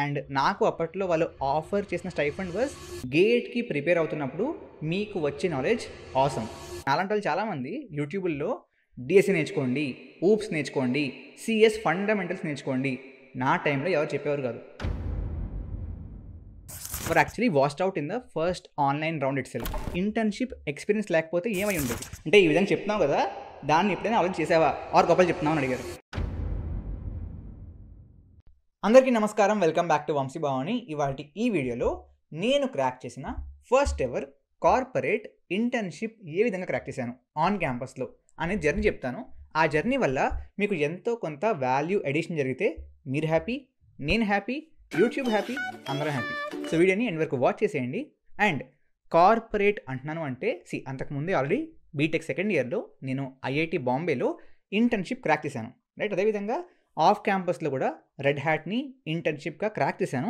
And నాకు అప్పట్లో వాళ్ళు ఆఫర్ చేసిన స్టైఫండ్ వాజ్ గేట్కి ప్రిపేర్ అవుతున్నప్పుడు మీకు వచ్చే నాలెడ్జ్ ఆసమ్. అలాంటి వాళ్ళు చాలామంది యూట్యూబ్లో డిఎస్సి నేర్చుకోండి, ఊప్స్ నేర్చుకోండి, సిఎస్ ఫండమెంటల్స్ నేర్చుకోండి. నా టైంలో ఎవరు చెప్పేవారు కాదు. For actually washed out in the first online round itself. Internship experience లేకపోతే ఏమై ఉండదు. అంటే ఈ విధంగా చెప్తున్నావు కదా, దాన్ని ఎప్పుడైనా ఆలోచన చేసావా ఆర్ గొప్పలు చెప్తున్నావు అని అడిగారు. అందరికీ నమస్కారం, welcome back to Vamsi Bhavani. ఇవాటి ఈ వీడియోలో నేను క్రాక్ చేసిన ఫస్ట్ ఎవర్ కార్పొరేట్ ఇంటర్న్షిప్ ఏ విధంగా క్రాక్ చేశాను ఆన్ క్యాంపస్లో అనే జర్నీ చెప్తాను. ఆ జర్నీ వల్ల మీకు ఎంతో కొంత వాల్యూ ఎడిషన్ జరిగితే మీరు హ్యాపీ, నేను హ్యాపీ, యూట్యూబ్ హ్యాపీ, అందరం హ్యాపీ. సో వీడియోని ఎండ్ వరకు వాచ్ చేసేయండి. అండ్ కార్పొరేట్ అంటున్నాను అంటే అంతకుముందే ఆల్రెడీ బీటెక్ సెకండ్ ఇయర్లో నేను ఐఐటి బాంబేలో ఇంటర్న్షిప్ క్రాక్ చేశాను, రైట్. అదేవిధంగా ఆఫ్ క్యాంపస్లో కూడా రెడ్ హ్యాట్ని ఇంటర్న్షిప్గా క్రాక్ చేశాను.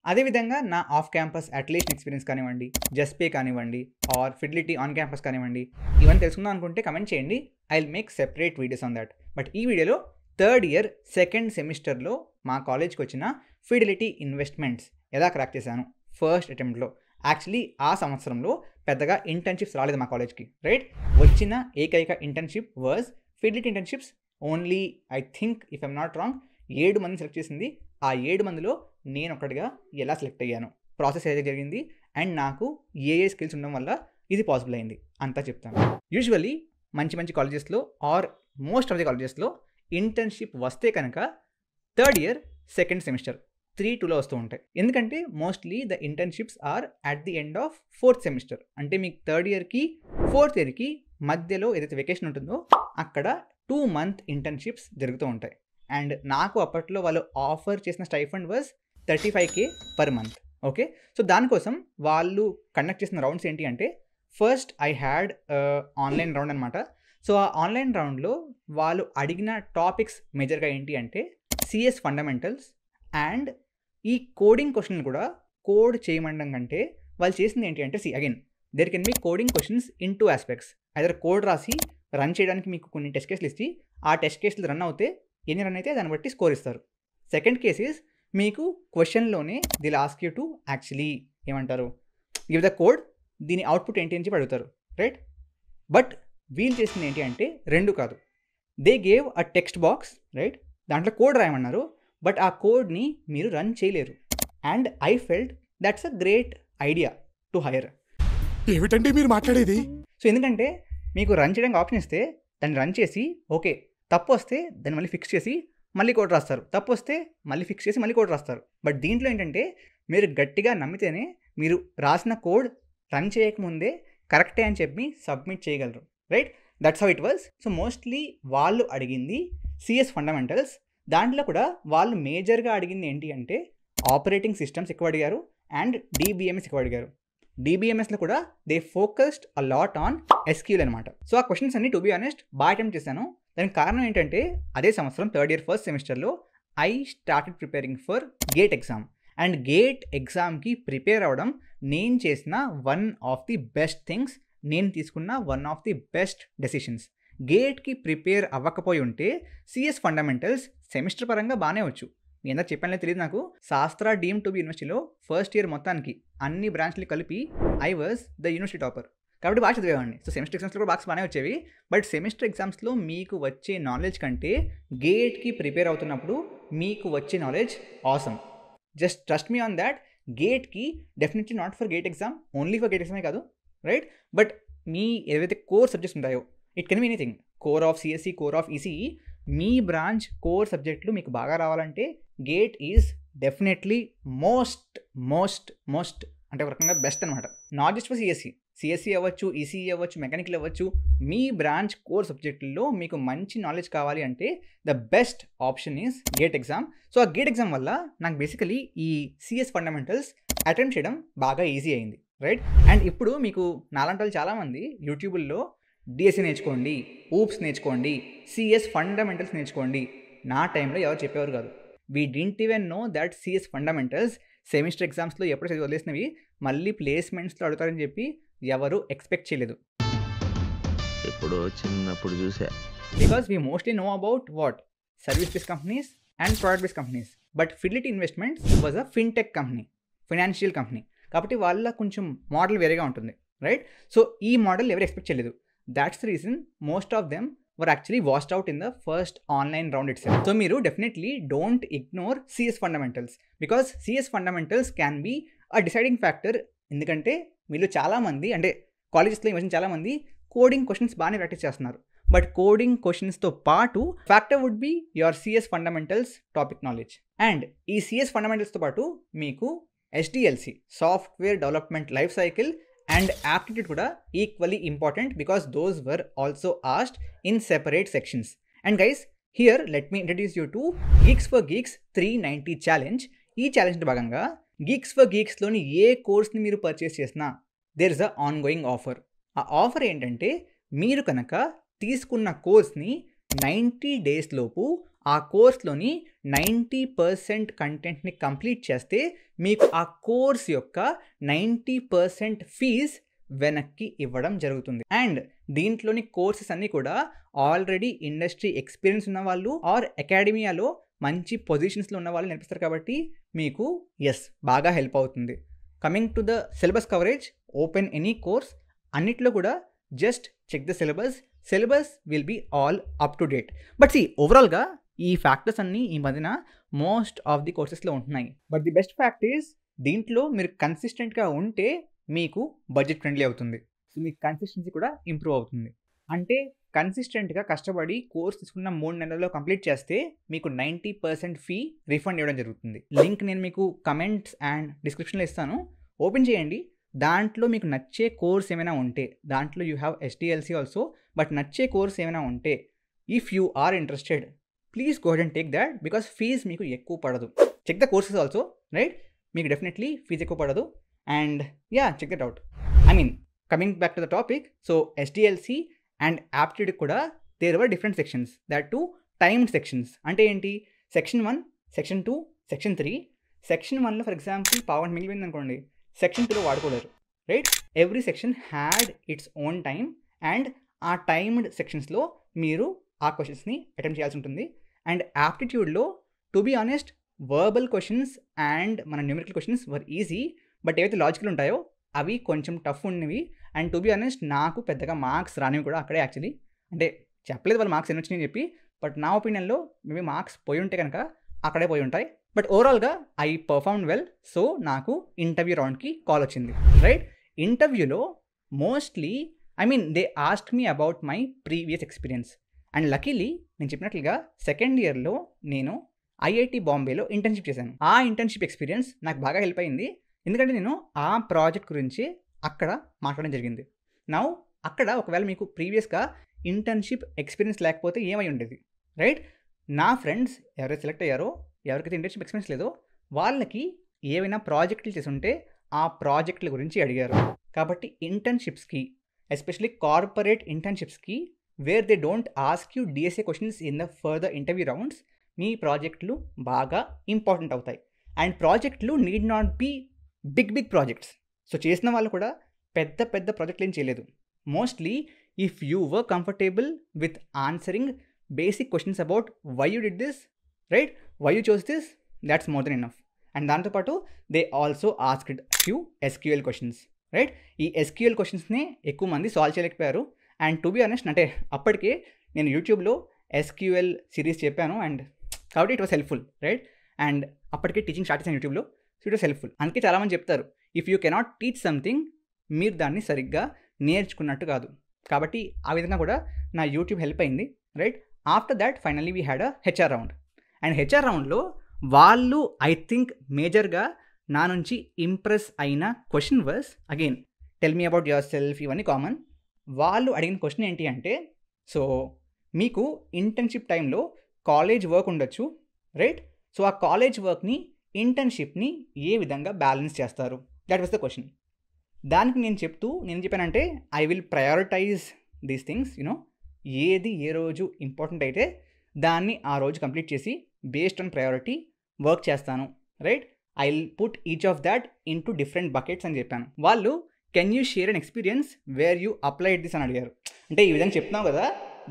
అదేవిధంగా నా ఆఫ్ క్యాంపస్ అట్లీస్ట్ ఎక్స్పీరియన్స్ కానివ్వండి, జస్పే కానివ్వండి, ఆర్ ఫిడిలిటీ ఆన్ క్యాంపస్ కానివ్వండి, ఇవన్నీ తెలుసుకుందాం అనుకుంటే కమెంట్ చేయండి. I will make separate videos on that. But ఈ వీడియోలో థర్డ్ ఇయర్ సెకండ్ సెమిస్టర్లో మా కాలేజ్కి వచ్చిన ఫిడిలిటీ ఇన్వెస్ట్మెంట్స్ ఎలా క్రాక్ చేశాను ఫస్ట్ అటెంప్ట్లో. యాక్చువల్లీ ఆ సంవత్సరంలో పెద్దగా ఇంటర్న్షిప్స్ రాలేదు మా కాలేజ్కి, రైట్. వచ్చిన ఏకైక internship was fidelity internships. Only I think if I'm not wrong 7 మందిని సెలెక్ట్ చేసింది. ఆ 7 మందిలో నేను ఒకటిగా ఎలా సెలెక్ట్ అయ్యాను, ప్రాసెస్ ఏదైతే జరిగింది, అండ్ నాకు ఏ స్కిల్స్ ఉండడం వల్ల ఇది పాసిబుల్ అయింది అంతా చెప్తాను. యూజువల్లీ మంచి మంచి కాలేజెస్లో ఆర్ మోస్ట్ ఆఫ్ ది కాలేజెస్లో ఇంటర్న్షిప్ వస్తే కనుక థర్డ్ ఇయర్ సెకండ్ సెమిస్టర్ 3-2లో వస్తూ ఉంటాయి. ఎందుకంటే mostly the internships are at the end of fourth semester. అంటే మీకు థర్డ్ ఇయర్కి ఫోర్త్ ఇయర్కి మధ్యలో ఏదైతే వెకేషన్ ఉంటుందో అక్కడ 2 month ఇంటర్న్షిప్స్ జరుగుతూ ఉంటాయి. అండ్ నాకు అప్పట్లో వాళ్ళు ఆఫర్ చేసిన stipend was 35K per month. Okay, so దానికోసం వాళ్ళు కండక్ట్ చేసిన రౌండ్స్ ఏంటి అంటే, first I had online round అనమాట. సో ఆ ఆన్లైన్ రౌండ్లో వాళ్ళు అడిగిన టాపిక్స్ మేజర్గా ఏంటి అంటే సిఎస్ ఫండమెంటల్స్ అండ్ ఈ కోడింగ్ క్వశ్చన్ కూడా కోడ్ చేయమండం కంటే వాళ్ళు చేసింది ఏంటి అంటే again there can be coding questions in 2 aspects. Either code రాసి రన్ చేయడానికి మీకు కొన్ని టెస్ట్ కేసులు ఇచ్చి ఆ టెస్ట్ కేసులు రన్ అవుతే ఎన్ని రన్ అయితే దాన్ని బట్టి స్కోర్ ఇస్తారు. సెకండ్ కేస్ ఈజ్ మీకు క్వశ్చన్లోనే the ask you to actually ఏమంటారు గివ్ ద కోడ్, దీని అవుట్పుట్ ఏంటి అని చెప్పి అడుగుతారు, రైట్. బట్ వీళ్ళు చేసింది ఏంటి అంటే 2 కాదు, they gave a text box, right. దాంట్లో కోడ్ రాయమన్నారు, బట్ ఆ కోడ్ని మీరు రన్ చేయలేరు. And I felt that's a great idea to hire. ఏమిటండి మీరు మాట్లాడేది? సో ఎందుకంటే మీకు రన్ చేయడానికి ఆప్షన్ ఇస్తే దాన్ని రన్ చేసి ఓకే, తప్పు వస్తే దాన్ని మళ్ళీ ఫిక్స్ చేసి మళ్ళీ కోడ్ రాస్తారు, తప్పు వస్తే మళ్ళీ ఫిక్స్ చేసి మళ్ళీ కోడ్ రాస్తారు. బట్ దీంట్లో ఏంటంటే మీరు గట్టిగా నమ్మితేనే మీరు రాసిన కోడ్ రన్ చేయకముందే కరెక్టే అని చెప్పి సబ్మిట్ చేయగలరు, right. That's how it was. So mostly వాళ్ళు అడిగింది సిఎస్ ఫండమెంటల్స్. దాంట్లో కూడా వాళ్ళు మేజర్గా అడిగింది ఏంటి అంటే ఆపరేటింగ్ సిస్టమ్స్ ఎక్కువ అడిగారు అండ్ డిబిఎంఎస్ ఎక్కువ అడిగారు. డిబిఎంఎస్లో కూడా they focused a lot on SQL అనమాట. సో ఆ క్వశ్చన్స్ అన్ని టు బి ఆనెస్ట్ బాగా అటెంప్ట్ చేశాను. దానికి కారణం ఏంటంటే అదే సంవత్సరం థర్డ్ ఇయర్ ఫస్ట్ సెమిస్టర్లో I started preparing for GATE exam. And GATE ఎగ్జామ్కి ప్రిపేర్ అవ్వడం నేను చేసిన one of the best things, నేను తీసుకున్న one of the best decisions. గేట్కి ప్రిపేర్ అవ్వకపోయి ఉంటే సిఎస్ ఫండమెంటల్స్ సెమిస్టర్ పరంగా బాగానే వచ్చు. ఎంత చెప్పానో తెలియదు నాకు. శాస్త్ర డీమ్ టు బి యూనివర్సిటీలో ఫస్ట్ ఇయర్ మొత్తానికి అన్ని బ్రాంచ్లు కలిపి I was the university topper. కాబట్టి బాగా చదివేవాడిని. సో సెమిస్టర్ ఎగ్జామ్స్లో కూడా బాగా బాగానే వచ్చేవి. బట్ సెమిస్టర్ ఎగ్జామ్స్లో మీకు వచ్చే నాలెడ్జ్ కంటే గేట్కి ప్రిపేర్ అవుతున్నప్పుడు మీకు వచ్చే knowledge awesome. Just trust me on that. గేట్కి definitely not for GATE exam, only for GATE ఎగ్జామే కాదు, రైట్. బట్ మీ ఏవైతే కోర్ సబ్జెక్ట్స్ ఉంటాయో, it can be anything, core of CSC, core of ECE, మీ బ్రాంచ్ కోర్ సబ్జెక్టులు మీకు బాగా రావాలంటే గేట్ ఈజ్ డెఫినెట్లీ మోస్ట్ అంటే ఒక రకంగా బెస్ట్ అనమాట. నాట్ జస్ట్ ఫర్ సిఎస్సి అవ్వచ్చు, ఈసీఈ అవ్వచ్చు, మెకానికల్ అవ్వచ్చు, మీ బ్రాంచ్ కోర్ సబ్జెక్టుల్లో మీకు మంచి నాలెడ్జ్ కావాలి అంటే the best option is gate exam. So ఆ గేట్ ఎగ్జామ్ వల్ల నాకు బేసికలీ ఈ సిఎస్ ఫండమెంటల్స్ అటెంప్ట్ చేయడం బాగా ఈజీ అయింది, రైట్. అండ్ ఇప్పుడు మీకు నాలాంటి వాళ్ళు చాలామంది యూట్యూబ్లో డిఎస్సి నేర్చుకోండి, ఊప్స్ నేర్చుకోండి, సిఎస్ ఫండమెంటల్స్ నేర్చుకోండి. నా టైంలో ఎవరు చెప్పేవారు కాదు. We didn't even know that CS fundamentals semester ఎగ్జామ్స్లో ఎప్పుడు చదివి వదిలేసినవి మళ్ళీ ప్లేస్మెంట్స్లో అడుగుతారని చెప్పి ఎవరు ఎక్స్పెక్ట్ చేయలేదు. ఇప్పుడు చిన్నప్పుడు చూసా. Because we mostly know about what service based companies and product based companies. But fidelity investments was a fintech company, financial company. కాబట్టి వాళ్ళ కొంచెం మోడల్ వేరేగా ఉంటుంది, రైట్? సో ఈ మోడల్ ఎవరు ఎక్స్పెక్ట్ చేయలేదు. That's the reason most of them were actually washed out in the first online round itself. So మీరు definitely don't ignore CS fundamentals because CS fundamentals can be a deciding factor. ఎందుకంటే మీరు చాలామంది అంటే కాలేజెస్లో ఈ చాలామంది coding questions బాగానే practice చేస్తున్నారు. బట్ కోడింగ్ క్వశ్చన్స్తో పాటు factor would be your CS fundamentals topic knowledge. And ఈ సిఎస్ ఫండమెంటల్స్తో పాటు మీకు SDLC software development life cycle and aptitude కూడా equally important because those were also asked in separate sections. And guys here let me introduce you to Geeks for Geeks 390 challenge. ఈ challenge భాగంగా Geeks for గీక్స్లోని ఏ కోర్స్ని మీరు purchase చేసినా there is a on going offer. ఆ offer ఏంటంటే మీరు కనుక తీసుకున్న కోర్స్ని 90 days లోపు ఆ కోర్స్లోని 90% కంటెంట్ని కంప్లీట్ చేస్తే మీకు ఆ కోర్స్ యొక్క 90% ఫీజ్ వెనక్కి ఇవ్వడం జరుగుతుంది. అండ్ దీంట్లోని కోర్సెస్ అన్నీ కూడా ఆల్రెడీ ఇండస్ట్రీ ఎక్స్పీరియన్స్ ఉన్న వాళ్ళు ఆర్ అకాడమియాలో మంచి పొజిషన్స్లో ఉన్న వాళ్ళు నేర్పిస్తారు కాబట్టి మీకు బాగా హెల్ప్ అవుతుంది. Coming to the syllabus coverage, open any course అన్నిట్లో కూడా just check the syllabus will be all up to date. But ఓవరాల్గా ఈ ఫ్యాక్టర్స్ అన్నీ ఈ మధ్యన మోస్ట్ ఆఫ్ ది కోర్సెస్లో ఉంటున్నాయి. But the best fact is దీంట్లో మీరు కన్సిస్టెంట్గా ఉంటే మీకు బడ్జెట్ ఫ్రెండ్లీ అవుతుంది. సో మీకు కన్సిస్టెన్సీ కూడా ఇంప్రూవ్ అవుతుంది. అంటే కన్సిస్టెంట్గా కష్టపడి కోర్స్ తీసుకున్న 3 నెలల్లో కంప్లీట్ చేస్తే మీకు 90% ఫీ రిఫండ్ ఇవ్వడం జరుగుతుంది. లింక్ నేను మీకు కమెంట్స్ అండ్ డిస్క్రిప్షన్లో ఇస్తాను, ఓపెన్ చేయండి. దాంట్లో మీకు నచ్చే కోర్స్ ఏమైనా ఉంటే, దాంట్లో you have SDLC also, but నచ్చే కోర్స్ ఏమైనా ఉంటే if you are interested please go ahead and take that because fees మీకు ఎక్కువ పడదు. Check the courses also, right? మీకు డెఫినెట్లీ ఫీజ్ ఎక్కువ పడదు. And check that out. Coming back to the topic, so SDLC and aptitude కూడా there were different sections, that two timed sections. అంటే ఏంటి? Section 1, section 2, section 3. Section 1లో for example point మిగిలింది అనుకోండి, section 2లో వాడుకోలేరు, right? Every section had its own time and ఆ timed సెక్షన్స్లో మీరు ఆ క్వశ్చన్స్ని అటెంప్ట్ చేయాల్సి ఉంటుంది. అండ్ యాప్టిట్యూడ్లో to be honest verbal questions and మన numerical questions were easy, but ఏవైతే లాజికల్ ఉంటాయో అవి కొంచెం టఫ్ ఉన్నవి. అండ్ టు బీ ఆనెస్ట్ నాకు పెద్దగా మార్క్స్ రానివి కూడా అక్కడే. యాక్చువల్లీ అంటే చెప్పలేదు వాళ్ళు మార్క్స్ ఎన్ని వచ్చినాయని చెప్పి, బట్ నా ఒపీనియన్లో మేబీ మార్క్స్ పోయి ఉంటే కనుక అక్కడే పోయి ఉంటాయి. బట్ ఓవరాల్గా ఐ పర్ఫార్మ్ వెల్. సో నాకు ఇంటర్వ్యూ రౌండ్కి కాల్ వచ్చింది, రైట్? ఇంటర్వ్యూలో mostly they asked me about my previous experience. And luckily నేను చెప్పినట్లుగా సెకండ్ ఇయర్లో నేను IIT బాంబేలో ఇంటర్న్షిప్ చేశాను. ఆ ఇంటర్న్షిప్ ఎక్స్పీరియన్స్ నాకు బాగా హెల్ప్ అయింది, ఎందుకంటే నేను ఆ ప్రాజెక్ట్ గురించి అక్కడ మాట్లాడడం జరిగింది. నౌ అక్కడ ఒకవేళ మీకు ప్రీవియస్గా ఇంటర్న్షిప్ ఎక్స్పీరియన్స్ లేకపోతే ఏమై ఉండేది, రైట్? నా ఫ్రెండ్స్ ఎవరైతే సెలెక్ట్ అయ్యారో, ఎవరికైతే ఇంటర్న్షిప్ ఎక్స్పీరియన్స్ లేదో వాళ్ళకి ఏవైనా ప్రాజెక్టులు చేసి ఉంటే ఆ ప్రాజెక్టుల గురించి అడిగారు. కాబట్టి ఇంటర్న్షిప్స్కి, ఎస్పెషలీ కార్పొరేట్ ఇంటర్న్షిప్స్కి where they don't ask you DSA questions in the further interview rounds, మీ ప్రాజెక్టులు బాగా ఇంపార్టెంట్ అవుతాయి. అండ్ ప్రాజెక్టులు need not be big projects. So చేసిన వాళ్ళు కూడా పెద్ద ప్రాజెక్టులు ఏం చేయలేదు. Mostly if you were comfortable with answering basic questions about why you did this, right? Why you chose this, that's more than enough. And దాంతోపాటు they also asked few SQL questions, right? ఈ SQL క్వశ్చన్స్ని ఎక్కువ మంది solve చేయలేకపోయారు. And to be honest అంటే అప్పటికే నేను యూట్యూబ్లో SQL సిరీస్ చెప్పాను, అండ్ కాబట్టి it was helpful, right? And అప్పటికే టీచింగ్ స్టార్ట్ చేశాను యూట్యూబ్లో, సో ఇట్ వాస్ హెల్ప్ఫుల్. అందుకే చాలామంది చెప్తారు if you cannot teach something, మీరు దాన్ని సరిగ్గా నేర్చుకున్నట్టు కాదు. కాబట్టి ఆ విధంగా కూడా నా యూట్యూబ్ హెల్ప్ అయింది, right? After that finally we had a HR round. And HR రౌండ్లో వాళ్ళు ఐ థింక్ మేజర్గా నా నుంచి ఇంప్రెస్ అయిన question was again tell me about your self, ఇవన్నీ కామన్. వాళ్ళు అడిగిన క్వశ్చన్ ఏంటి అంటే, సో మీకు ఇంటర్న్షిప్ టైంలో కాలేజ్ వర్క్ ఉండొచ్చు, రైట్? సో ఆ కాలేజ్ వర్క్ని ఇంటర్న్షిప్ని ఏ విధంగా బ్యాలెన్స్ చేస్తారు, దట్ వాస్ ద క్వశ్చన్. దానికి నేను చెప్పానంటే I will prioritise these things, ఏది ఏ రోజు ఇంపార్టెంట్ అయితే దాన్ని ఆ రోజు కంప్లీట్ చేసి బేస్డ్ ఆన్ ప్రయారిటీ వర్క్ చేస్తాను, right? I will put each of that in to different buckets అని చెప్పాను. వాళ్ళు can you share an experience where you applied this అని అడిగారు. అంటే ఈ విధంగా చెప్తున్నావు కదా,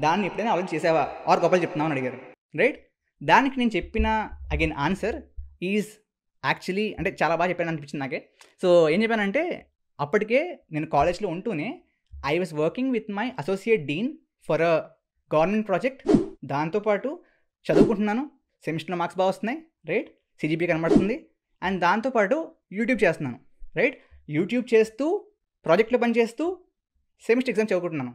దాన్ని ఎప్పుడైనా అప్లై చేసావా ఆర్ గొప్పలు చెప్తున్నావు అని అడిగారు, రైట్? దానికి నేను చెప్పిన అగైన్ ఆన్సర్ ఈజ్ యాక్చువల్లీ అంటే చాలా బాగా చెప్పాను అనిపించింది నాకే. సో ఏం చెప్పానంటే, అప్పటికే నేను కాలేజ్లో ఉంటూనే I was working with my associate dean for a government project. దాంతోపాటు చదువుకుంటున్నాను, సెమిస్టర్లో మార్క్స్ బాగా వస్తున్నాయి, రైట్, సిజిపి కనబడుతుంది. అండ్ దాంతోపాటు యూట్యూబ్ చేస్తున్నాను, రైట్, యూట్యూబ్ చేస్తూ ప్రాజెక్ట్లో పనిచేస్తూ సెమిస్టర్ ఎగ్జామ్ చదువుకుంటున్నాను,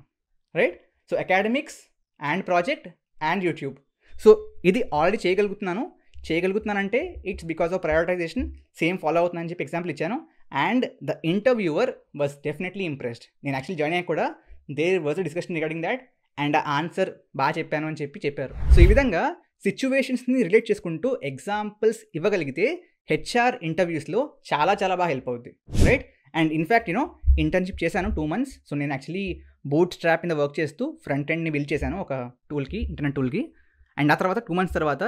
right. So academics and project and YouTube. So ఇది ఆల్రెడీ చేయగలుగుతున్నానంటే it's because of prioritization. Same follow అవుతుందని చెప్పి ఎగ్జాంపుల్ ఇచ్చాను. And the interviewer was definitely impressed. నేను యాక్చువల్లీ జాయిన్ అయ్యాక కూడా there was a discussion regarding that, and ఆ answer బాగా చెప్పాను అని చెప్పారు. సో ఈ విధంగా సిచ్యువేషన్స్ని రిలేట్ చేసుకుంటూ ఎగ్జాంపుల్స్ ఇవ్వగలిగితే హెచ్ఆర్ ఇంటర్వ్యూస్లో చాలా చాలా బాగా హెల్ప్ అవుద్ది, రైట్. అండ్ ఇన్ఫ్యాక్ట్ ఇంటర్న్షిప్ చేశాను 2 months. సో నేను యాక్చువల్లీ బూట్ స్ట్రాప్ మీద వర్క్ చేస్తూ ఫ్రంట్ ఎండ్ని బిల్డ్ చేశాను ఒక టూల్కి, ఇంటర్నెట్ టూల్కి. అండ్ ఆ తర్వాత 2 months తర్వాత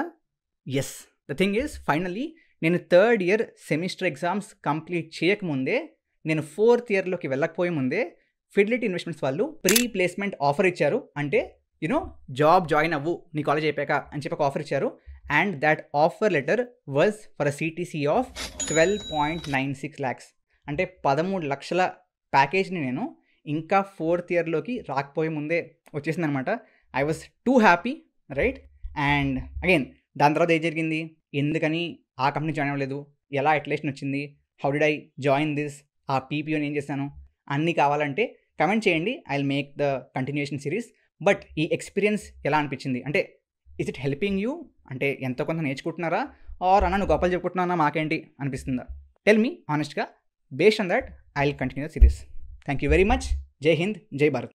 ద థింగ్ ఈజ్ ఫైనల్లీ నేను 3rd year semester exams complete చేయకముందే, నేను 4th yearలోకి వెళ్ళకపోయే ముందే ఫిడిలిటీ ఇన్వెస్ట్మెంట్స్ వాళ్ళు ప్రీ ప్లేస్మెంట్ ఆఫర్ ఇచ్చారు. అంటే జాబ్ జాయిన్ అవ్వు నీ కాలేజ్ అయిపోయాక అని చెప్పి ఒక ఆఫర్ ఇచ్చారు. And that offer letter was for a CTC of 12.96 lakhs. అంటే 13 లక్షల ప్యాకేజ్ని నేను ఇంకా 4th yearలోకి రాకపోయే ముందే వచ్చేసింది అనమాట. I was two happy, right. And again దాని తర్వాత ఏం జరిగింది, ఎందుకని ఆ కంపెనీ జాయిన్ అవ్వలేదు, ఎలా అట్లేషన్ వచ్చింది, how did I join this, ఆ పీపీఓని ఏం చేశాను, అన్నీ కావాలంటే కమెంట్ చేయండి. I will make the continuation series. But ఈ ఎక్స్పీరియన్స్ ఎలా అనిపించింది, అంటే ఇస్ ఇట్ హెల్పింగ్ యూ, అంటే ఎంతో కొంత నేర్చుకుంటున్నారా, ఆర్ అన్న నువ్వు గొప్పలు చెప్పుకుంటున్నారా మాకేంటి అనిపిస్తుందా? టెల్ మీ ఆనెస్ట్గా. Based on that I will continue the series. Thank you very much. Jai Hind, జై భారత్.